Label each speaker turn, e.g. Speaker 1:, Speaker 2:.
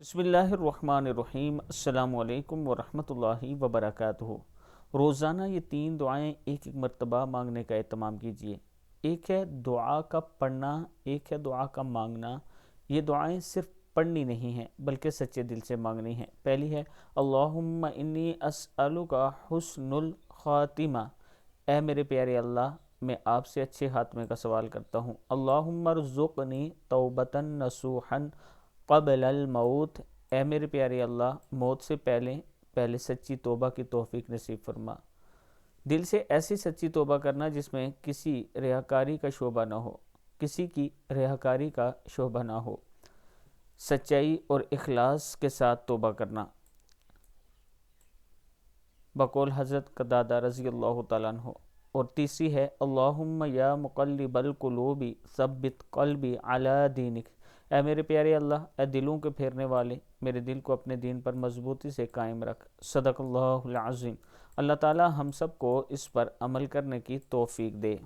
Speaker 1: بسم اللہ الرحمن الرحیم۔ السلام علیکم ورحمۃ اللہ وبرکاتہ۔ روزانہ یہ 3 دعائیں ایک مرتبہ مانگنے کا اہتمام کیجیے۔ ایک ہے دعا کا پڑھنا، ایک ہے دعا کا مانگنا۔ یہ دعائیں صرف پڑھنی نہیں ہیں بلکہ سچے دل سے مانگنی ہیں۔ پہلی ہے اللہم انی اسألک حسن الخاتمہ، اے میرے پیارے اللہ، میں آپ سے اچھے خاتمے کا سوال کرتا ہوں۔ اللہم ارزقنی توبۃ نصوحا قبل الموت، اے میرے پیارے اللہ، موت سے پہلے سچی توبہ کی توفیق نصیب فرما۔ دل سے ایسی سچی توبہ کرنا جس میں کسی ریاکاری کا شعبہ نہ ہو، کسی کی ریاکاری کا شعبہ نہ ہو، سچائی اور اخلاص کے ساتھ توبہ کرنا، بقول حضرت قتادہ رضی اللہ تعالیٰ عنہ۔ اور تیسری ہے اللہم یا مقلب القلوب ثبت قلبی علی دینک، اے میرے پیارے اللہ، اے دلوں کے پھیرنے والے، میرے دل کو اپنے دین پر مضبوطی سے قائم رکھ۔ صدق اللہ العظیم۔ اللہ تعالی ہم سب کو اس پر عمل کرنے کی توفیق دے۔